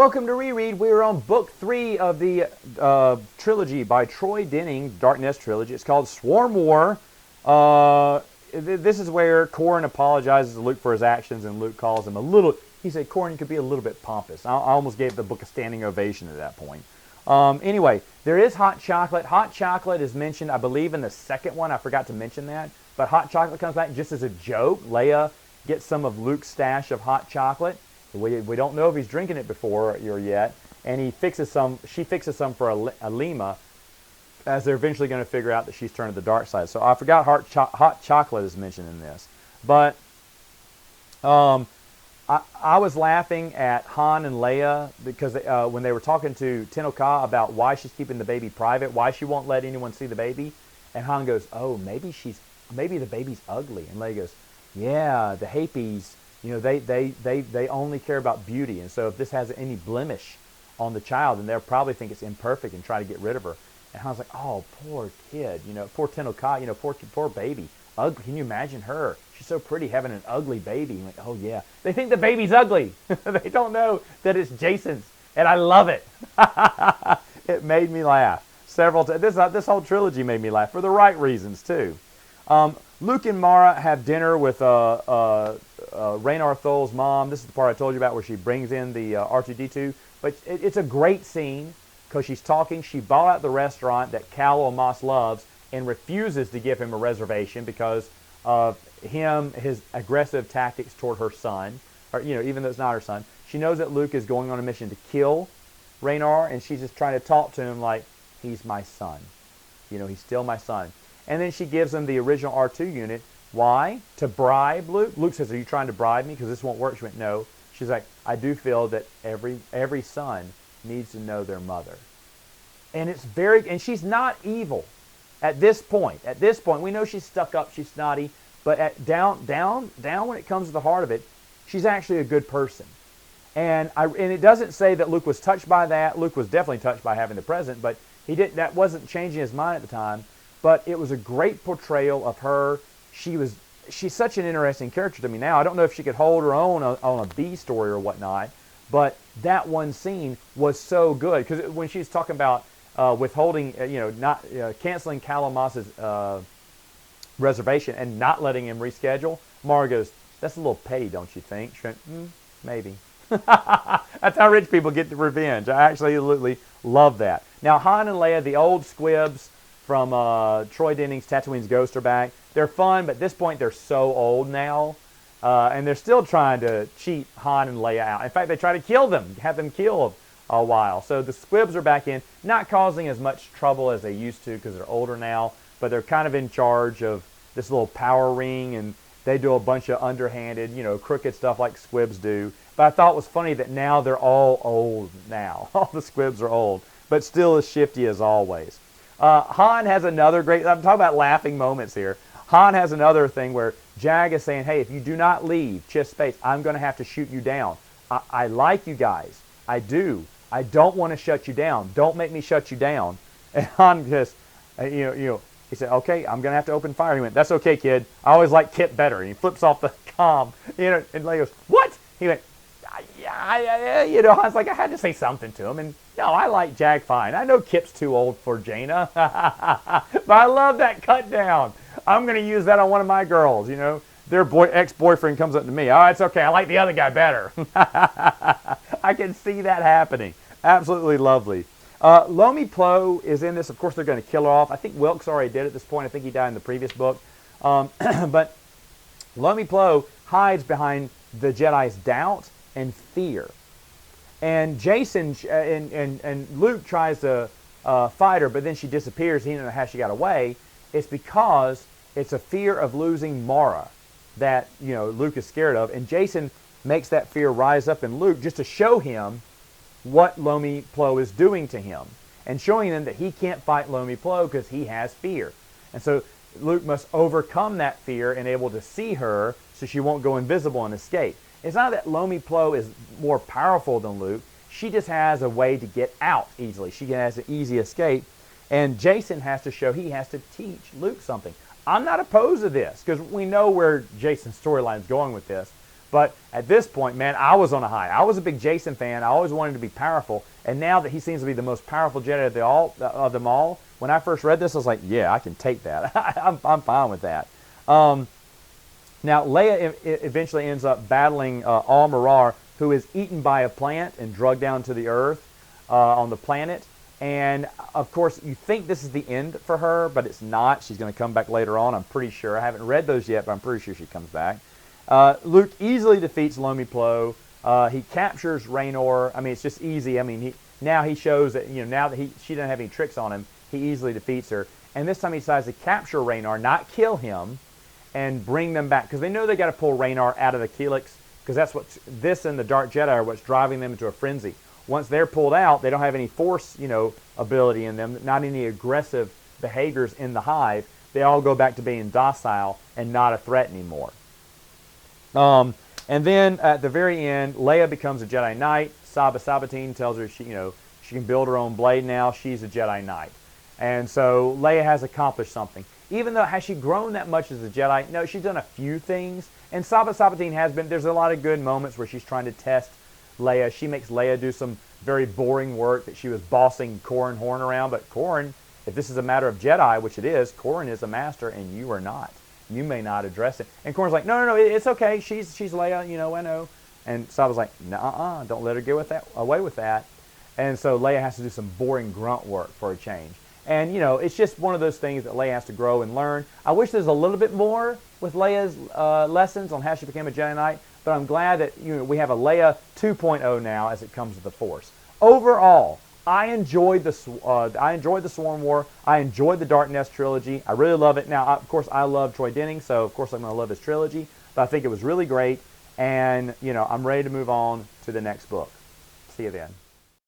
Welcome to Reread. We are on book 3 of the trilogy by Troy Denning, Darkness trilogy. It's called Swarm War. This is where Corran apologizes to Luke for his actions, and Luke calls him a little... He said, Corran, you could be a little bit pompous. I almost gave the book a standing ovation at that point. Anyway, there is hot chocolate. Hot chocolate is mentioned, I believe, in the second one. I forgot to mention that. But hot chocolate comes back just as a joke. Leia gets some of Luke's stash of hot chocolate. We don't know if he's drinking it before or yet. And she fixes some for Alima, as they're eventually going to figure out that she's turned to the dark side. So I forgot hot chocolate is mentioned in this. But I was laughing at Han and Leia because when they were talking to Tenno about why she's keeping the baby private, why she won't let anyone see the baby. And Han goes, oh, maybe the baby's ugly. And Leia goes, yeah, the Happies, you know, they only care about beauty. And so if this has any blemish on the child, then they'll probably think it's imperfect and try to get rid of her. And Han's like, oh, poor kid, you know, poor Tenno, you know, poor baby. Ugly. Can you imagine her? She's so pretty having an ugly baby. I'm like, oh, yeah. They think the baby's ugly. They don't know that it's Jason's. And I love it. It made me laugh several times. This whole trilogy made me laugh for the right reasons, too. Luke and Mara have dinner with Raynar Thol's mom. This is the part I told you about where she brings in the R2-D2. But it's a great scene because she's talking. She bought out the restaurant that Cal Omas loves and refuses to give him a reservation because of his aggressive tactics toward her son. Or, you know, even though it's not her son. She knows that Luke is going on a mission to kill Raynar, and she's just trying to talk to him like, he's my son. You know, he's still my son. And then she gives him the original R2 unit. Why? To bribe Luke. Luke says, are you trying to bribe me? Because this won't work. She went, no. She's like, I do feel that every son needs to know their mother. And and she's not evil at this point. At this point, we know she's stuck up, she's snotty, but down when it comes to the heart of it, she's actually a good person. And it doesn't say that Luke was touched by that. Luke was definitely touched by having the present, but that wasn't changing his mind at the time. But it was a great portrayal of her. She's such an interesting character to me now. I don't know if she could hold her own on a B story or whatnot, but that one scene was so good because when she's talking about withholding, not canceling Cal Omas's reservation and not letting him reschedule, Mara goes, "That's a little petty, don't you think?" She went, maybe. That's how rich people get the revenge. I absolutely love that. Now, Han and Leia, the old squibs from Troy Denning's Tatooine's Ghost are back. They're fun, but at this point they're so old now. And they're still trying to cheat Han and Leia out. In fact, they try to kill them, have them killed a while. So the squibs are back in, not causing as much trouble as they used to because they're older now, but they're kind of in charge of this little power ring, and they do a bunch of underhanded, crooked stuff like squibs do. But I thought it was funny that now they're all old now. All the squibs are old, but still as shifty as always. Han has another great, I'm talking about laughing moments here. Han has another thing where Jag is saying, hey, if you do not leave Chiss Space, I'm going to have to shoot you down. I like you guys. I do. I don't want to shut you down. Don't make me shut you down. And Han just, he said, okay, I'm going to have to open fire. He went, that's okay, kid. I always like Kip better. And he flips off the comm. And Leia goes, what? He went, Han's like, I had to say something to him. And no, I like Jag fine. I know Kip's too old for Jaina. But I love that cut down. I'm going to use that on one of my girls, Their ex-boyfriend comes up to me. Oh, it's okay. I like the other guy better. I can see that happening. Absolutely lovely. Lomi Plo is in this. Of course, they're going to kill her off. I think Wilkes already did at this point. I think he died in the previous book. But Lomi Plo hides behind the Jedi's doubt and fear. And Jason and Luke tries to fight her, but then she disappears. He doesn't know how she got away. It's because it's a fear of losing Mara that Luke is scared of, and Jason makes that fear rise up in Luke just to show him what Lomi Plo is doing to him, and showing him that he can't fight Lomi Plo because he has fear. And so Luke must overcome that fear and able to see her so she won't go invisible and escape. It's not that Lomi Plo is more powerful than Luke. She just has a way to get out easily. She has an easy escape. And Jason has to show he has to teach Luke something. I'm not opposed to this because we know where Jason's storyline is going with this. But at this point, man, I was on a high. I was a big Jason fan. I always wanted to be powerful. And now that he seems to be the most powerful Jedi of them all, when I first read this, I was like, yeah, I can take that. I'm fine with that. Now, Leia eventually ends up battling Al-Mirar, who is eaten by a plant and drugged down to the earth on the planet. And, of course, you think this is the end for her, but it's not. She's going to come back later on, I'm pretty sure. I haven't read those yet, but I'm pretty sure she comes back. Luke easily defeats Lomi Plo. He captures Raynor. I mean, it's just easy. I mean, now he shows that, now that she doesn't have any tricks on him, he easily defeats her. And this time he decides to capture Raynor, not kill him, and bring them back. Because they know they got to pull Raynor out of the Helix, because that's what this and the Dark Jedi are what's driving them into a frenzy. Once they're pulled out, they don't have any force, ability in them, not any aggressive behaviors in the hive. They all go back to being docile and not a threat anymore. And then at the very end, Leia becomes a Jedi Knight. Sabatine tells her she can build her own blade now. She's a Jedi Knight. And so Leia has accomplished something. Even though, has she grown that much as a Jedi? No, she's done a few things. And Sabatine has been, there's a lot of good moments where she's trying to test Leia. She makes Leia do some very boring work that she was bossing Corran Horn around. But Corran, if this is a matter of Jedi, which it is, Corran is a master and you are not. You may not address it. And Corran's like, no, it's okay. She's Leia, I know. And Saba's like, nuh-uh, don't let her get away with that. And so Leia has to do some boring grunt work for a change. And, it's just one of those things that Leia has to grow and learn. I wish there's a little bit more with Leia's lessons on how she became a Jedi Knight, but I'm glad that we have a Leia 2.0 now as it comes to the Force. Overall, I enjoyed the Swarm War. I enjoyed the Dark Nest trilogy. I really love it. Now, of course, I love Troy Denning, so of course I'm going to love his trilogy. But I think it was really great, and I'm ready to move on to the next book. See you then.